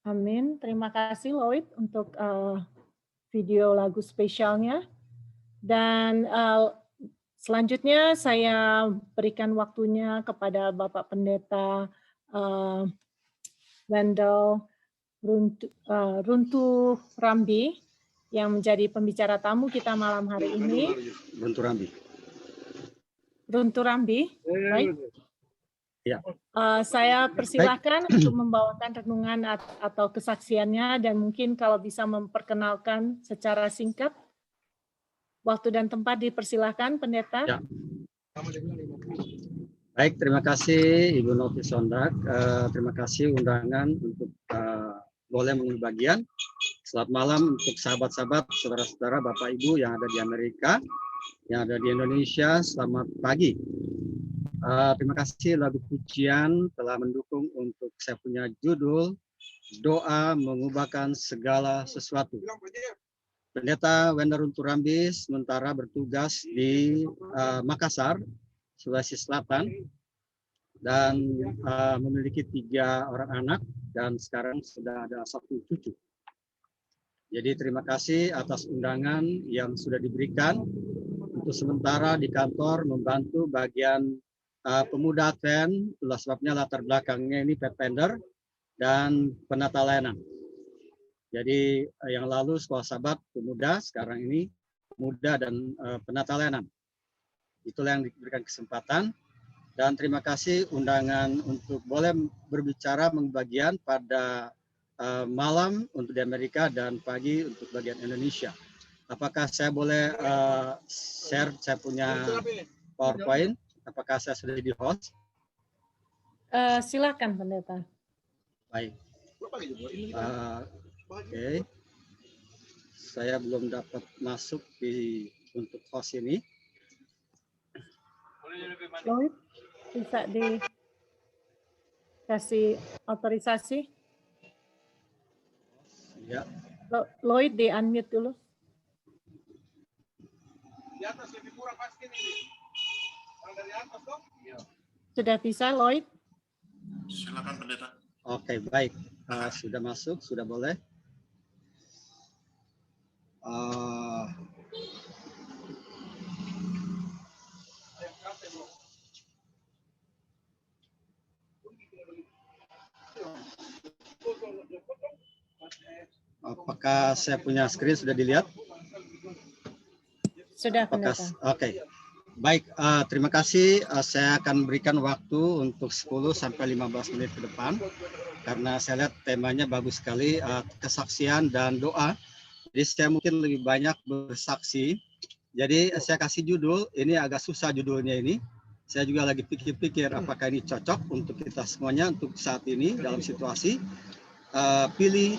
Amin. Terima kasih Lloyd untuk video lagu spesialnya. Dan selanjutnya saya berikan waktunya kepada Bapak Pendeta Wendell Runtuh Rambi yang menjadi pembicara tamu kita malam hari ini. Runtuh Rambi. Runtuh Rambi, right? Ya. Saya persilahkan untuk membawakan renungan atau kesaksiannya dan mungkin kalau bisa memperkenalkan secara singkat. Waktu dan tempat dipersilahkan, Pendeta. Ya. Baik, terima kasih Ibu Novi Sondak. Terima kasih undangan untuk boleh mengambil bagian. Selamat malam untuk sahabat-sahabat, saudara-saudara, Bapak Ibu yang ada di Amerika, yang ada di Indonesia. Selamat pagi. Terima kasih lagu pujian telah mendukung untuk saya punya judul Doa Mengubahkan Segala Sesuatu. Pendeta Wenda Runtuh Rambi sementara bertugas di Makassar, Sulawesi Selatan, dan memiliki 3 orang anak dan sekarang sudah ada 1 cucu. Jadi terima kasih atas undangan yang sudah diberikan untuk sementara di kantor membantu bagian pemuda Advent. Itulah sebabnya latar belakangnya ini Pathfinder dan penata layanan. Jadi yang lalu sekolah sahabat pemuda, sekarang ini pemuda dan penata layanan. Itulah yang diberikan kesempatan. Dan terima kasih undangan untuk boleh berbicara membagian pada malam untuk di Amerika dan pagi untuk bagian Indonesia. Apakah saya boleh share saya punya PowerPoint? Apakah saya sudah di host? Silakan, Pendeta. Baik. Oke. Saya belum dapat masuk untuk host ini. Lloyd, bisa dikasih otorisasi? Ya. Lloyd di unmute dulu. Di atas lebih murah pasti nih. Kalau dari atas dong? Iya. Sudah bisa, Lloyd? Silakan Pendeta. Oke, baik. Sudah masuk, sudah boleh. Apakah saya punya screen sudah dilihat? Sudah, Pendeta. Oke. Baik, terima kasih. Saya akan berikan waktu untuk 10-15 menit ke depan karena saya lihat temanya bagus sekali, kesaksian dan doa. Jadi saya mungkin lebih banyak bersaksi. Jadi saya kasih judul, ini agak susah judulnya ini. Saya juga lagi pikir-pikir apakah ini cocok untuk kita semuanya untuk saat ini dalam situasi pilih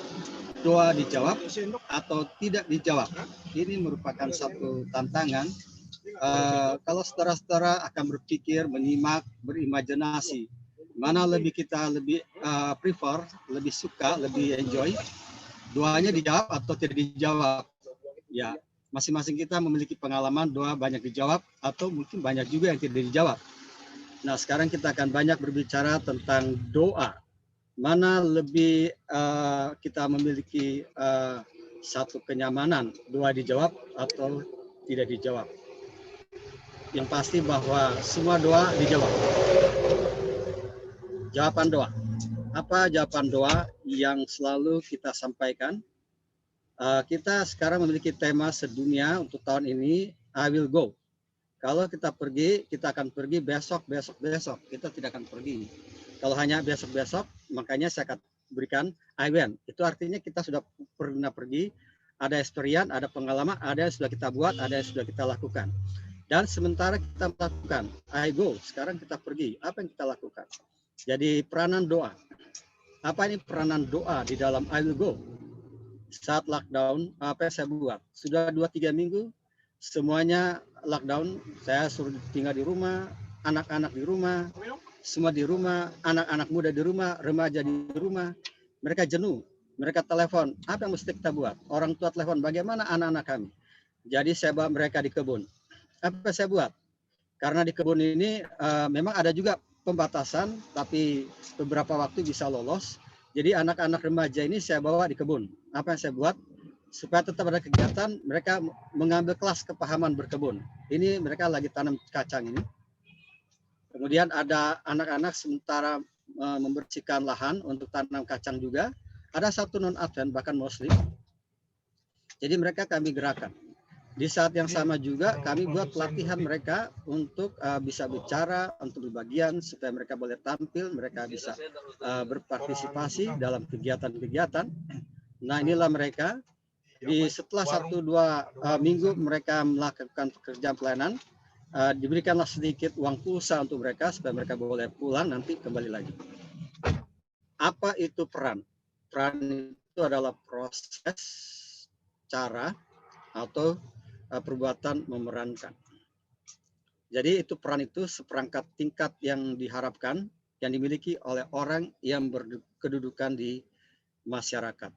doa dijawab atau tidak dijawab. Ini merupakan satu tantangan. Kalau saudara-saudara akan berpikir, menyimak, berimajinasi, mana kita lebih prefer, lebih suka, lebih enjoy, doanya dijawab atau tidak dijawab. Ya, masing-masing kita memiliki pengalaman doa banyak dijawab atau mungkin banyak juga yang tidak dijawab. Nah, sekarang kita akan banyak berbicara tentang doa. Mana lebih kita memiliki satu kenyamanan, doa dijawab atau tidak dijawab. Yang pasti bahwa semua doa dijawab. Jawaban doa. Apa jawaban doa yang selalu kita sampaikan? Kita sekarang memiliki tema sedunia untuk tahun ini, I will go. Kalau kita pergi, kita akan pergi besok. Kita tidak akan pergi. Kalau hanya besok, makanya saya akan berikan I went. Itu artinya kita sudah pernah pergi, ada experience, ada pengalaman, ada yang sudah kita buat, ada yang sudah kita lakukan. Dan sementara kita melakukan I go, sekarang kita pergi. Apa yang kita lakukan? Jadi peranan doa. Apa ini peranan doa di dalam I will go? Saat lockdown, apa yang saya buat? Sudah 2-3 minggu, semuanya lockdown. Saya suruh tinggal di rumah, anak-anak di rumah, semua di rumah, anak-anak muda di rumah, remaja di rumah. Mereka jenuh, mereka telepon. Apa yang mesti kita buat? Orang tua telepon, bagaimana anak-anak kami? Jadi saya bawa mereka di kebun. Apa saya buat? Karena di kebun ini memang ada juga pembatasan, tapi beberapa waktu bisa lolos. Jadi anak-anak remaja ini saya bawa di kebun. Apa yang saya buat? Supaya tetap ada kegiatan, mereka mengambil kelas kepahaman berkebun. Ini mereka lagi tanam kacang ini. Kemudian ada anak-anak sementara membersihkan lahan untuk tanam kacang juga. Ada satu non-Advent bahkan Muslim. Jadi mereka kami gerakan. Di saat yang sama juga kami buat pelatihan mereka untuk bisa bicara, untuk berbagian supaya mereka boleh tampil, mereka bisa berpartisipasi dalam kegiatan-kegiatan. Nah, inilah mereka. Setelah 1-2 minggu mereka melakukan pekerjaan pelayanan, diberikanlah sedikit uang pulsa untuk mereka supaya mereka boleh pulang nanti kembali lagi. Apa itu peran? Peran itu adalah proses, cara, atau perbuatan memerankan. Jadi itu peran itu seperangkat tingkat yang diharapkan, yang dimiliki oleh orang yang berkedudukan di masyarakat.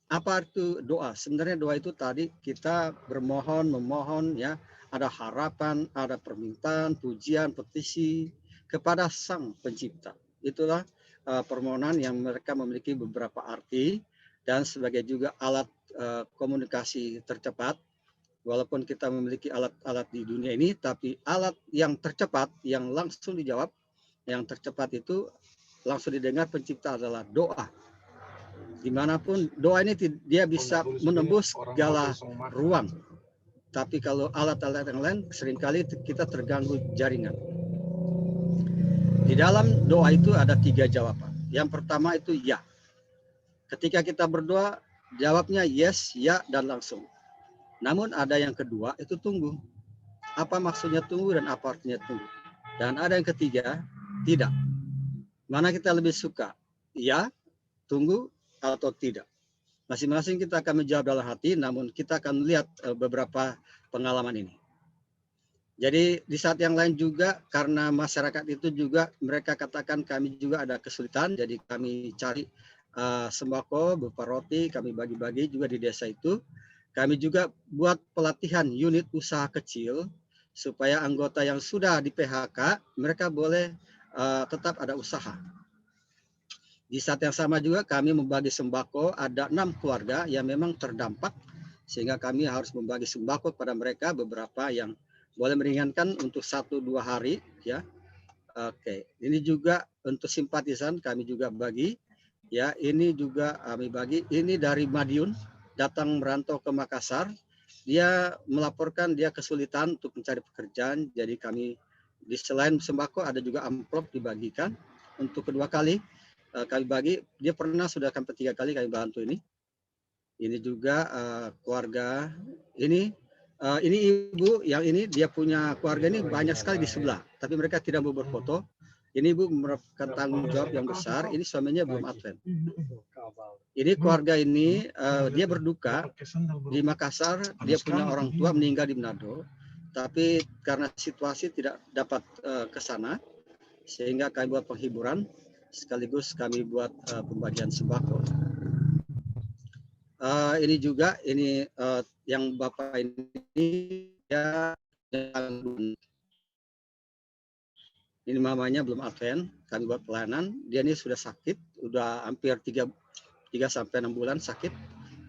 Apa itu doa? Sebenarnya doa itu tadi kita bermohon, memohon, ya, ada harapan, ada permintaan, pujian, petisi kepada Sang Pencipta. Itulah permohonan yang mereka memiliki beberapa arti dan sebagai juga alat komunikasi tercepat. Walaupun kita memiliki alat-alat di dunia ini, tapi alat yang tercepat, yang langsung dijawab, yang tercepat itu langsung didengar Pencipta adalah doa. Dimanapun doa ini dia bisa menembus segala ruang. Tapi kalau alat-alat yang lain seringkali kita terganggu jaringan. Di dalam doa itu ada 3 jawaban. Yang pertama itu ya. Ketika kita berdoa, jawabnya yes, ya, dan langsung. Namun ada yang kedua itu tunggu. Apa maksudnya tunggu dan apa artinya tunggu? Dan ada yang ketiga, tidak. Mana kita lebih suka? Ya, tunggu, atau tidak? Masing-masing kita akan menjawab dalam hati, namun kita akan lihat beberapa pengalaman ini. Jadi di saat yang lain juga, karena masyarakat itu juga mereka katakan kami juga ada kesulitan, jadi kami cari sembako berupa roti, kami bagi-bagi juga di desa itu. Kami juga buat pelatihan unit usaha kecil supaya anggota yang sudah di PHK mereka boleh tetap ada usaha. Di saat yang sama juga kami membagi sembako, ada 6 keluarga yang memang terdampak sehingga kami harus membagi sembako kepada mereka, beberapa yang boleh meringankan untuk 1-2 hari, ya. Oke, ini juga untuk simpatisan kami juga bagi, ya. Ini juga kami bagi. Ini dari Madiun, datang merantau ke Makassar. Dia melaporkan dia kesulitan untuk mencari pekerjaan. Jadi kami di selain sembako ada juga amplop dibagikan untuk kedua kali kami bagi. Dia pernah sudah sampai 3 kali kami bantu ini. Ini juga keluarga ini. Ini ibu yang ini dia punya keluarga ini banyak sekali di sebelah, tapi mereka tidak mau berfoto. Ini ibu merupakan tanggung jawab yang besar. Ini suaminya belum Advent. Ini keluarga ini dia berduka di Makassar. Dia punya orang tua meninggal di Manado, tapi karena situasi tidak dapat ke sana, sehingga kami buat penghiburan sekaligus kami buat pembagian sembako. Ini juga ini yang bapak ini ya, ini mamanya belum Advent, kami buat pelayanan. Dia ini sudah sakit, udah hampir 3-6 bulan sakit,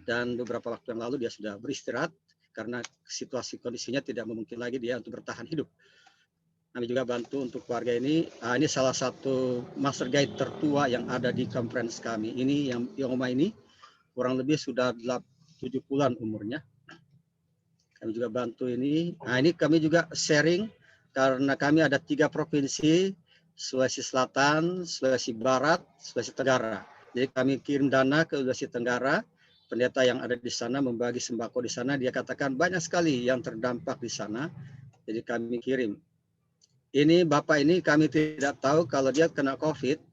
dan beberapa waktu yang lalu dia sudah beristirahat karena situasi kondisinya tidak memungkinkan lagi dia untuk bertahan hidup. Kami juga bantu untuk keluarga ini. Ini salah satu master guide tertua yang ada di conference kami. Ini yang Oma ini kurang lebih sudah 7 bulan umurnya. Kami juga bantu ini. Nah, ini kami juga sharing karena kami ada 3 provinsi, Sulawesi Selatan, Sulawesi Barat, Sulawesi Tenggara. Jadi kami kirim dana ke Sulawesi Tenggara. Pendeta yang ada di sana membagi sembako di sana. Dia katakan banyak sekali yang terdampak di sana. Jadi kami kirim. Ini bapak ini kami tidak tahu kalau dia kena COVID.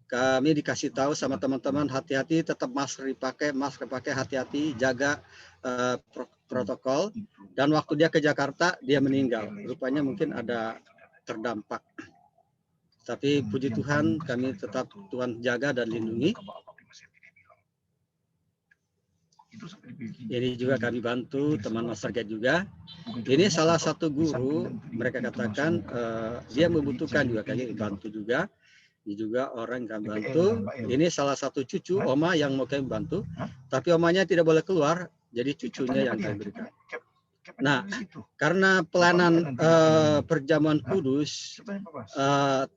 Kami dikasih tahu sama teman-teman, hati-hati, tetap masker dipakai, hati-hati, jaga protokol. Dan waktu dia ke Jakarta, dia meninggal. Rupanya mungkin ada terdampak. Tapi puji Tuhan, kami tetap Tuhan jaga dan lindungi. Ini juga kami bantu teman master guide juga. Ini salah satu guru, mereka katakan dia membutuhkan juga, kami bantu juga. Ini juga orang yang kami bantu. Ini salah satu cucu Oma yang mau kami bantu, tapi omanya tidak boleh keluar, jadi cucunya yang kami berikan. Nah, karena pelayanan perjamuan kudus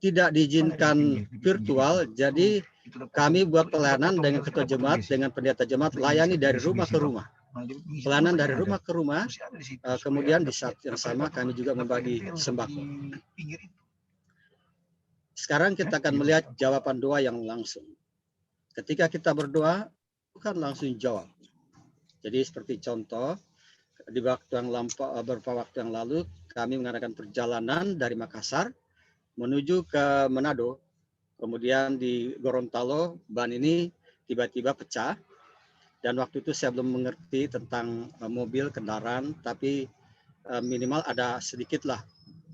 tidak diizinkan virtual, jadi kami buat pelayanan dengan ketua jemaat, dengan pendeta jemaat, layani dari rumah ke rumah. Pelayanan dari rumah ke rumah, kemudian di saat yang sama kami juga membagi sembako. Sekarang kita akan melihat jawaban doa yang langsung. Ketika kita berdoa, bukan langsung jawab. Jadi seperti contoh, di waktu yang beberapa waktu yang lalu, kami mengadakan perjalanan dari Makassar menuju ke Manado. Kemudian di Gorontalo, ban ini tiba-tiba pecah. Dan waktu itu saya belum mengerti tentang mobil, kendaraan, tapi minimal ada sedikitlah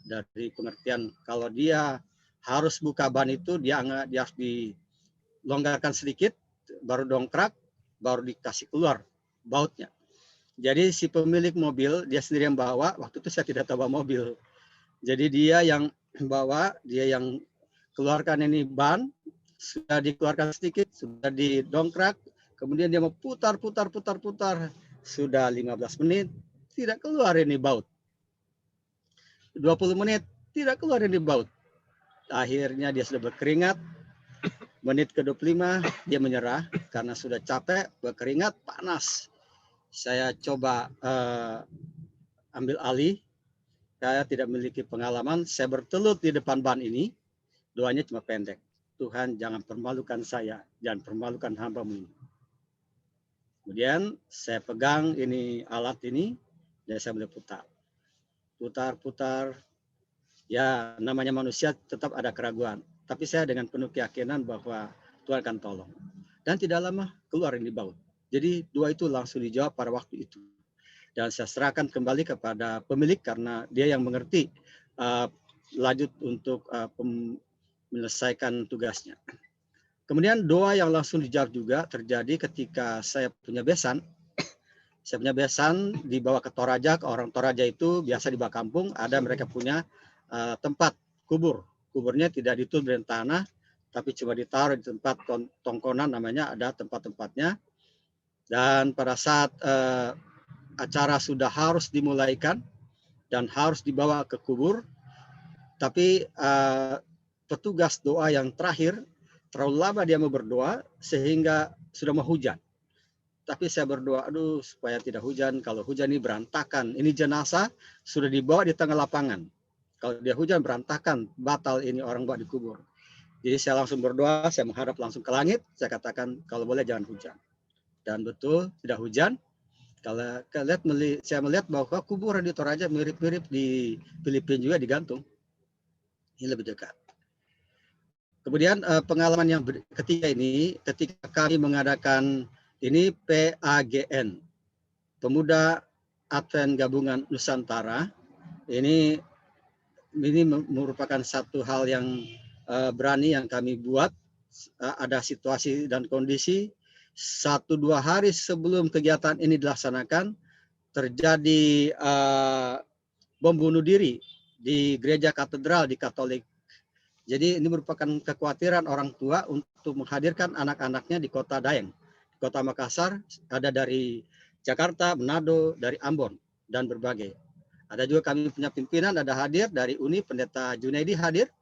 dari pengertian. Kalau dia harus buka ban itu, dia harus dilonggarkan sedikit, baru dongkrak, baru dikasih keluar bautnya. Jadi si pemilik mobil, dia sendiri yang bawa, waktu itu saya tidak tahu bawa mobil. Jadi dia yang bawa, dia yang keluarkan ini ban, sudah dikeluarkan sedikit, sudah didongkrak, kemudian dia mau putar, sudah 15 menit, tidak keluar ini baut. 20 menit, tidak keluar ini baut. Akhirnya dia sudah berkeringat, menit ke-25 dia menyerah, karena sudah capek, berkeringat, panas. Saya coba ambil alih, saya tidak memiliki pengalaman, saya bertelut di depan ban ini, doanya cuma pendek. Tuhan jangan permalukan saya, jangan permalukan hamba-Mu ini. Kemudian saya pegang ini alat ini dan saya mulai putar. Ya namanya manusia tetap ada keraguan. Tapi saya dengan penuh keyakinan bahwa Tuhan akan tolong. Dan tidak lama keluar ini baut. Jadi doa itu langsung dijawab pada waktu itu. Dan saya serahkan kembali kepada pemilik karena dia yang mengerti lanjut untuk menyelesaikan tugasnya. Kemudian doa yang langsung dijawab juga terjadi ketika saya punya besan. Saya punya besan dibawa ke Toraja, ke orang Toraja itu biasa di bawah kampung, ada mereka punya tempat kubur. Kuburnya tidak ditutup dengan tanah, tapi cuma ditaruh di tempat tongkonan namanya, ada tempat-tempatnya. Dan pada saat acara sudah harus dimulaikan dan harus dibawa ke kubur, tapi petugas doa yang terakhir, terlalu lama dia mau berdoa sehingga sudah mau hujan. Tapi saya berdoa, aduh supaya tidak hujan. Kalau hujan ini berantakan. Ini jenazah sudah dibawa di tengah lapangan. Kalau dia hujan berantakan, batal ini orang bawa dikubur. Jadi saya langsung berdoa, saya menghadap langsung ke langit. Saya katakan kalau boleh jangan hujan. Dan betul tidak hujan. Kalau saya melihat bahwa kuburan di Toraja mirip-mirip di Filipina juga digantung. Ini lebih dekat. Kemudian pengalaman yang ketiga ini, ketika kami mengadakan ini PAGN, Pemuda Advent Gabungan Nusantara, ini merupakan satu hal yang berani yang kami buat. Ada situasi dan kondisi 1-2 hari sebelum kegiatan ini dilaksanakan, terjadi bom bunuh diri di gereja katedral di Katolik. Jadi ini merupakan kekhawatiran orang tua untuk menghadirkan anak-anaknya di kota Daeng. Di kota Makassar, ada dari Jakarta, Manado, dari Ambon, dan berbagai. Ada juga kami punya pimpinan, ada hadir dari UNI, Pendeta Junaidi hadir.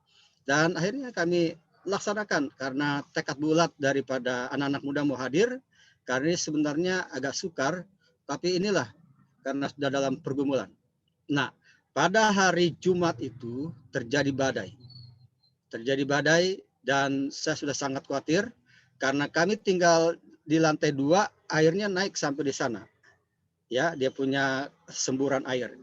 Dan akhirnya kami laksanakan karena tekad bulat daripada anak-anak muda mau hadir. Karena ini sebenarnya agak sukar, tapi inilah karena sudah dalam pergumulan. Nah, pada hari Jumat itu terjadi badai. Dan saya sudah sangat khawatir karena kami tinggal di lantai 2, airnya naik sampai di sana. Ya, dia punya semburan air.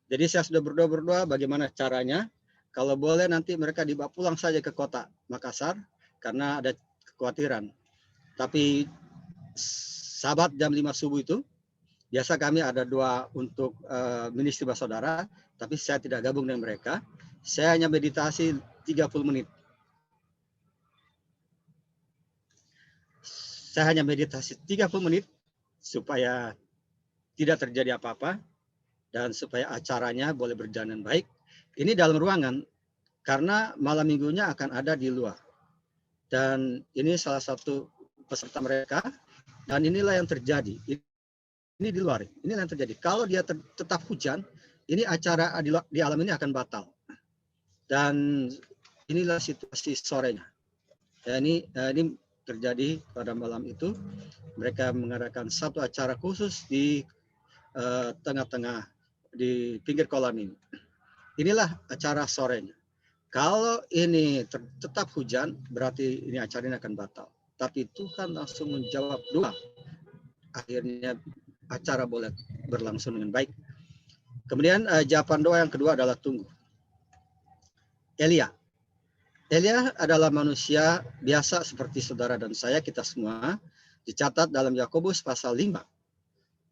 Jadi saya sudah berdoa bagaimana caranya. Kalau boleh nanti mereka dibawa pulang saja ke kota Makassar karena ada kekhawatiran. Tapi sahabat jam 5 subuh itu, biasa kami ada doa untuk ministry Saudara, tapi saya tidak gabung dengan mereka. Saya hanya meditasi 30 menit. Saya hanya meditasi 30 menit supaya tidak terjadi apa-apa dan supaya acaranya boleh berjalan dengan baik. Ini dalam ruangan karena malam minggunya akan ada di luar. Dan ini salah satu peserta mereka dan inilah yang terjadi. Ini di luar. Inilah yang terjadi. Kalau dia tetap hujan, ini acara di alam ini akan batal. Dan inilah situasi sorenya. Ya, ini terjadi pada malam itu. Mereka mengadakan satu acara khusus di tengah-tengah di pinggir kolam ini. Inilah acara sorenya. Kalau ini tetap hujan, berarti ini acara ini akan batal. Tapi Tuhan langsung menjawab doa. Akhirnya acara boleh berlangsung dengan baik. Kemudian jawaban doa yang kedua adalah tunggu. Elia adalah manusia biasa seperti saudara dan saya, kita semua. Dicatat dalam Yakobus pasal 5.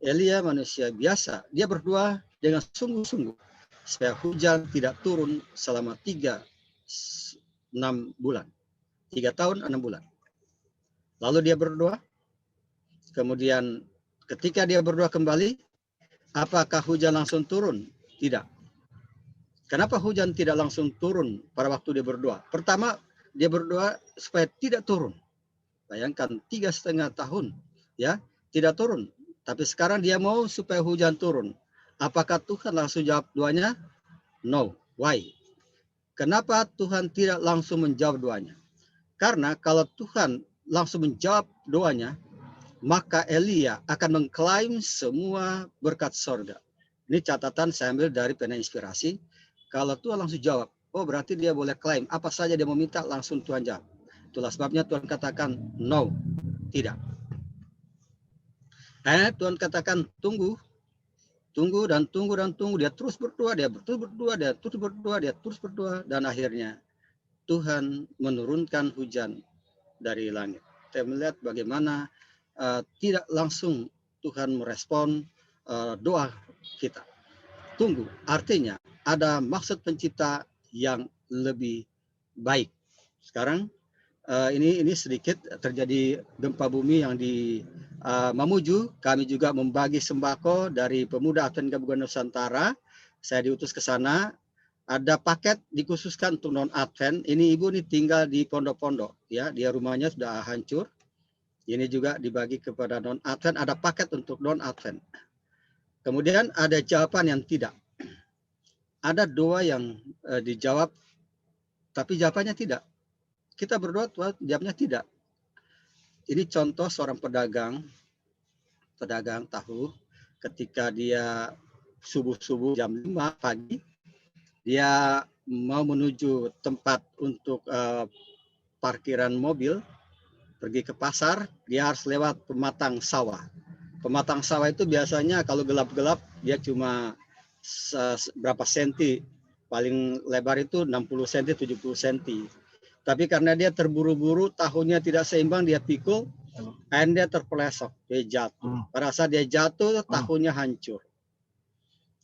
Elia manusia biasa. Dia berdoa dengan sungguh-sungguh supaya hujan tidak turun selama 6 bulan. 3 tahun 6 bulan. Lalu dia berdoa. Kemudian ketika dia berdoa kembali, apakah hujan langsung turun? Tidak. Kenapa hujan tidak langsung turun pada waktu dia berdoa? Pertama, dia berdoa supaya tidak turun. Bayangkan 3,5 tahun ya tidak turun. Tapi sekarang dia mau supaya hujan turun. Apakah Tuhan langsung jawab doanya? No. Why? Kenapa Tuhan tidak langsung menjawab doanya? Karena kalau Tuhan langsung menjawab doanya, maka Elia akan mengklaim semua berkat sorga. Ini catatan saya ambil dari pena inspirasi. Kalau Tuhan langsung jawab, oh berarti dia boleh klaim apa saja dia mau minta langsung Tuhan jawab. Itulah sebabnya Tuhan katakan no, tidak. Tuhan katakan tunggu dan tunggu. Dia terus berdoa, dia terus berdoa, dan akhirnya Tuhan menurunkan hujan dari langit. Kita melihat bagaimana tidak langsung Tuhan merespon doa kita. Tunggu, artinya ada maksud pencipta yang lebih baik. Sekarang ini sedikit terjadi gempa bumi yang di Mamuju. Kami juga membagi sembako dari Pemuda Advent Gabungan Nusantara. Saya diutus ke sana. Ada paket dikhususkan untuk non Advent. Ini ibu ini tinggal di pondok-pondok, ya. Dia rumahnya sudah hancur. Ini juga dibagi kepada non Advent. Ada paket untuk non Advent. Kemudian ada jawaban yang tidak. Ada doa yang dijawab, tapi jawabannya tidak. Kita berdoa, Tuhan jawabnya tidak. Ini contoh seorang pedagang tahu, ketika dia subuh-subuh jam 5 pagi, dia mau menuju tempat untuk parkiran mobil, pergi ke pasar, dia harus lewat pematang sawah. Pematang sawah itu biasanya kalau gelap-gelap dia cuma berapa senti, paling lebar itu 60 cm, 70 cm. Tapi karena dia terburu-buru, tahunya tidak seimbang, dia pikul, dan dia terpelesok, dia jatuh. Pada saat dia jatuh, tahunya hancur.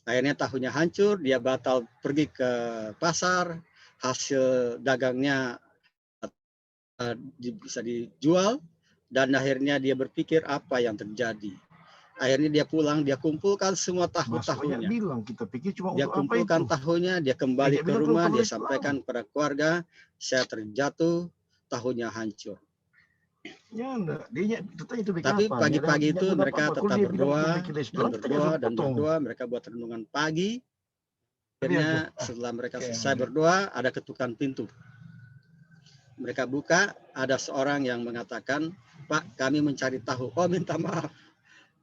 Akhirnya tahunya hancur, dia batal pergi ke pasar, hasil dagangnya bisa dijual, dan akhirnya dia berpikir apa yang terjadi. Akhirnya dia pulang, dia kumpulkan semua tahu-tahunya. Dia kumpulkan tahunya, dia kembali ke rumah, dia sampaikan kepada keluarga, saya terjatuh, tahunya hancur. Ya, dia tapi pagi-pagi itu mereka tetap berdoa, mereka buat renungan pagi. Akhirnya setelah mereka selesai berdoa, ada ketukan pintu. Mereka buka, ada seorang yang mengatakan, Pak, kami mencari tahu. Oh, minta maaf,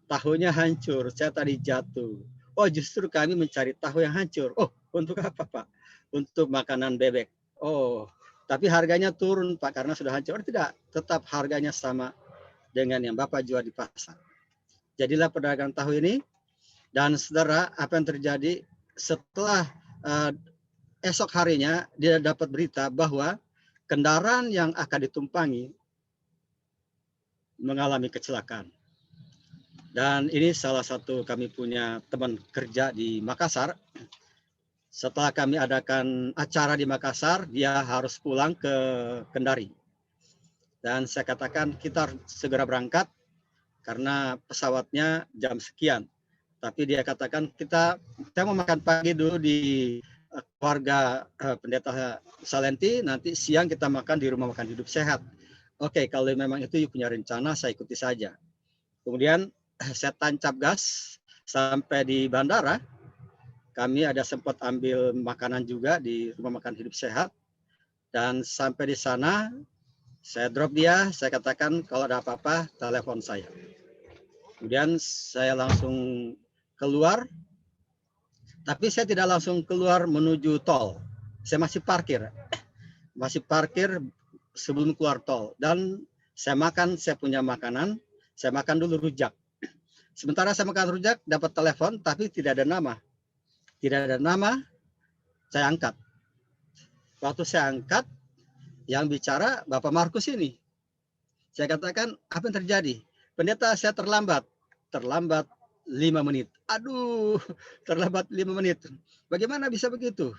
tahunya hancur, saya tadi jatuh. Oh, justru kami mencari tahu yang hancur. Oh, untuk apa, Pak? Untuk makanan bebek. Oh, tapi harganya turun, Pak, karena sudah hancur. Tidak, tetap harganya sama dengan yang Bapak jual di pasar. Jadilah pedagang tahu ini. Dan saudara, apa yang terjadi setelah esok harinya, dia dapat berita bahwa kendaraan yang akan ditumpangi mengalami kecelakaan. Dan ini salah satu kami punya teman kerja di Makassar. Setelah kami adakan acara di Makassar, dia harus pulang ke Kendari. Dan saya katakan kita harus segera berangkat karena pesawatnya jam sekian. Tapi dia katakan kita mau makan pagi dulu di keluarga Pendeta Salenti, nanti siang kita makan di rumah makan hidup sehat. Oke, kalau memang itu punya rencana, saya ikuti saja. Kemudian saya tancap gas sampai di bandara. Kami ada sempat ambil makanan juga di rumah makan hidup sehat. Dan sampai di sana Saya drop dia, saya katakan kalau ada apa-apa telepon saya. Kemudian saya langsung keluar, tapi saya tidak langsung keluar menuju tol. Saya masih parkir sebelum keluar tol. Dan saya punya makanan, saya makan dulu rujak. Sementara saya makan rujak, dapat telepon, tapi tidak ada nama. Tidak ada nama, saya angkat. Waktu saya angkat, yang bicara Bapak Markus ini. Saya katakan, apa yang terjadi? Pendeta, saya terlambat 5 menit. Aduh, terlambat 5 menit. Bagaimana bisa begitu?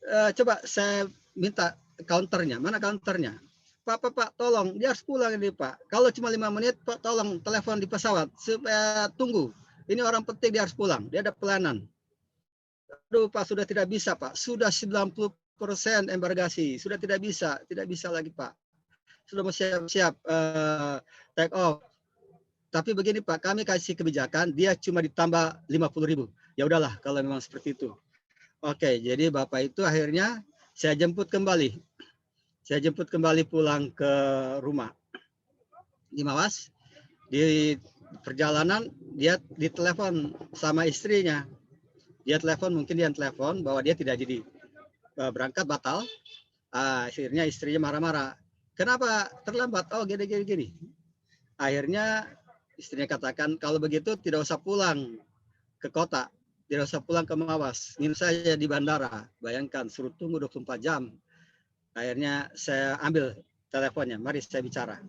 Coba saya minta counternya. Mana counternya? Pak, tolong, dia harus pulang ini Pak. Kalau cuma 5 menit, Pak, tolong telepon di pesawat supaya tunggu. Ini orang penting, dia harus pulang. Dia ada pelayanan. Aduh Pak, sudah tidak bisa Pak. Sudah 90% embargasi. Sudah tidak bisa lagi Pak. Sudah mau siap-siap take off. Tapi begini Pak, kami kasih kebijakan, dia cuma ditambah 50.000. Ya udahlah kalau memang seperti itu. Oke, jadi Bapak itu akhirnya saya jemput kembali. Saya jemput kembali pulang ke rumah. Di Mawas, di perjalanan dia ditelepon sama istrinya. Dia telepon bahwa dia tidak jadi berangkat, batal. Akhirnya istrinya marah-marah. Kenapa terlambat? Oh gini. Akhirnya istrinya katakan kalau begitu tidak usah pulang ke kota, tidak usah pulang ke Mawas, nginep saja di bandara. Bayangkan suruh tunggu 24 jam. Akhirnya saya ambil teleponnya, mari saya bicara.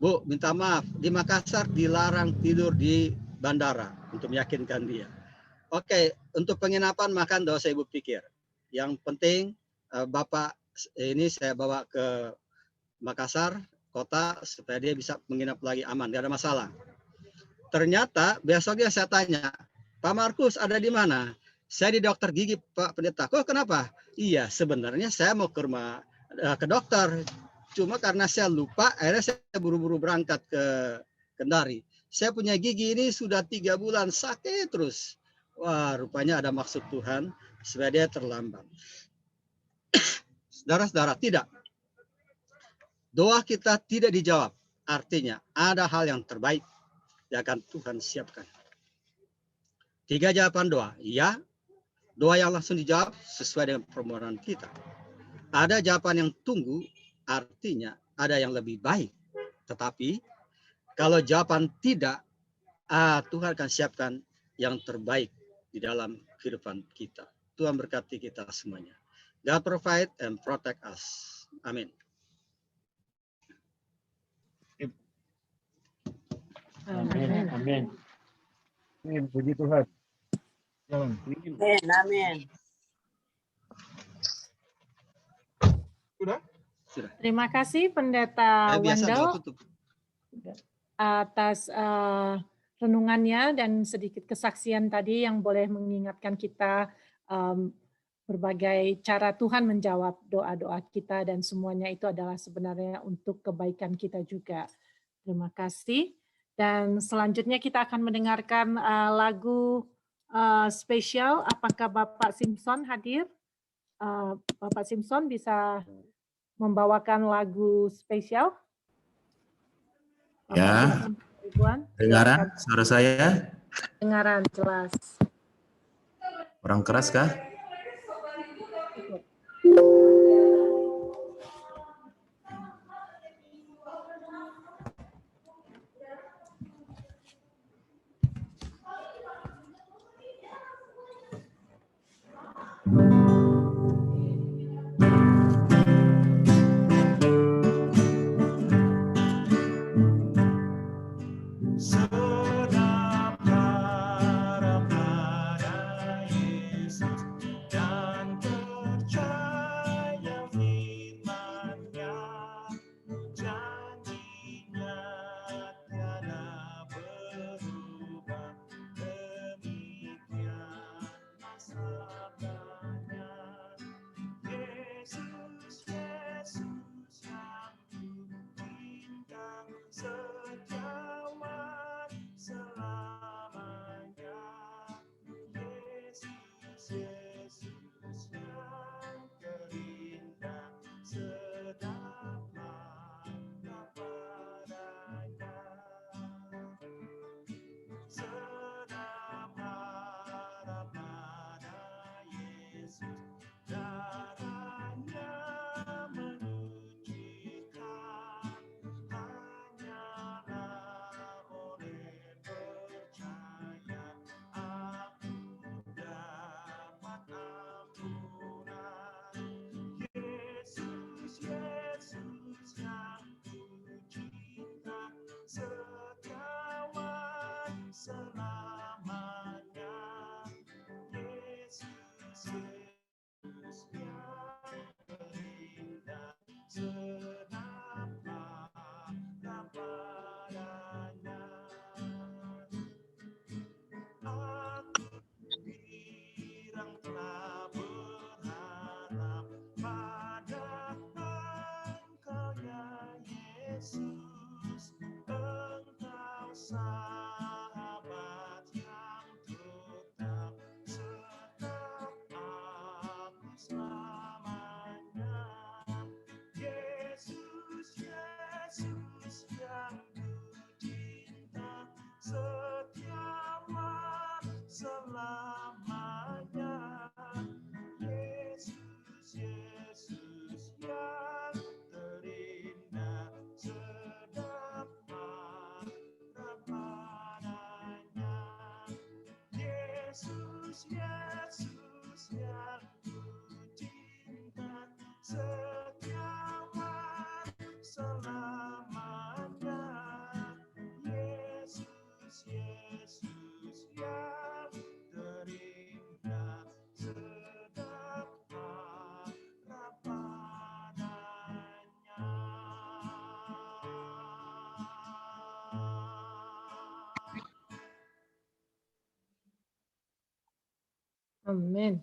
Bu, minta maaf, di Makassar dilarang tidur di bandara untuk meyakinkan dia. Oke, untuk penginapan makan tidak usah ibu pikir. Yang penting Bapak ini saya bawa ke Makassar, kota, supaya dia bisa menginap lagi aman, tidak ada masalah. Ternyata besoknya saya tanya, Pak Markus ada di mana? Saya di dokter gigi Pak Pendeta. Kok kenapa? Iya, sebenarnya saya mau ke dokter. Cuma karena saya lupa, akhirnya saya buru-buru berangkat ke Kendari. Saya punya gigi ini sudah 3 bulan sakit terus. Wah, rupanya ada maksud Tuhan supaya dia terlambat. Saudara-saudara, tidak. Doa kita tidak dijawab. Artinya ada hal yang terbaik yang akan Tuhan siapkan. 3 jawaban doa. Ya, doa yang langsung dijawab sesuai dengan permohonan kita. Ada jawaban yang tunggu, artinya ada yang lebih baik. Tetapi kalau jawaban tidak, Tuhan akan siapkan yang terbaik di dalam kehidupan kita. Tuhan berkati kita semuanya. God provide and protect us. Amin. Amin. Amin. Amin. Puji Tuhan. Jalan. Amin. Sudah? Terima kasih Pendeta Wendel atas renungannya dan sedikit kesaksian tadi yang boleh mengingatkan kita berbagai cara Tuhan menjawab doa-doa kita dan semuanya itu adalah sebenarnya untuk kebaikan kita juga. Terima kasih. Dan selanjutnya kita akan mendengarkan lagu spesial. Apakah Bapak Simpson hadir? Bapak Simpson bisa membawakan lagu spesial? Ya, dengaran suara saya? Dengaran jelas. Kurang keras kah? Yesus, Engkau sahabat yang tetap setiap aku selamanya. Yesus, Yesus yang kucinta, setiawan selamanya. Yesus, Yesus yang terindah, sedapat padanya. Yesus, Yesus yang kucinta, setiawan selamanya. Yesus, Yesus yang terindah, sedapat padanya. Amin.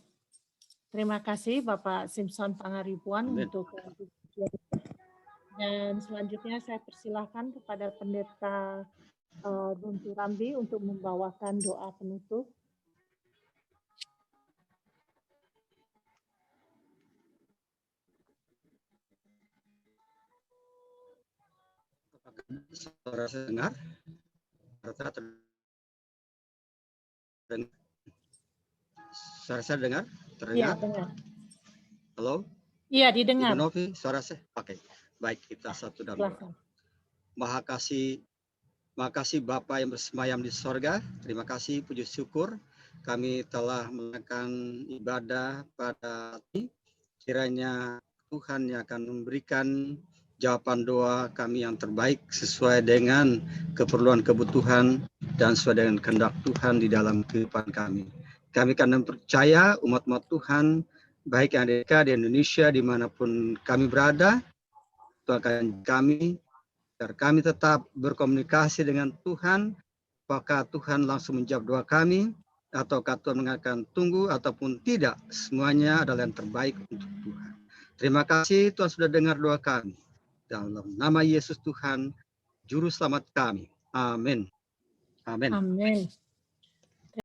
Terima kasih Bapak Simpson Pangaribuan Amin. untuk dan selanjutnya saya persilahkan kepada Pendeta Dontu Rambi untuk membawakan doa penutup. Suara saya dengar? Suara saya dengar? Iya, Terdengar? dengar. Halo? Iya, didengar. Ibu Novi, suara saya? Oke. Baik, kita satu dan dua. Silakan. Makasih Bapa yang bersemayam di sorga. Terima kasih, puji syukur. Kami telah melakukan ibadah pada hari. Kiranya Tuhan yang akan memberikan jawaban doa kami yang terbaik sesuai dengan keperluan kebutuhan dan sesuai dengan kehendak Tuhan di dalam kehidupan kami. Kami akan percaya umat-umat Tuhan, baik yang ada di Indonesia, dimanapun kami berada, Tuhan akan kami, agar kami tetap berkomunikasi dengan Tuhan, apakah Tuhan langsung menjawab doa kami, ataukah Tuhan mengatakan tunggu ataupun tidak, semuanya adalah yang terbaik untuk Tuhan. Terima kasih Tuhan sudah dengar doa kami. Dalam nama Yesus Tuhan, Juru Selamat kami. Amin. Amin. Amin.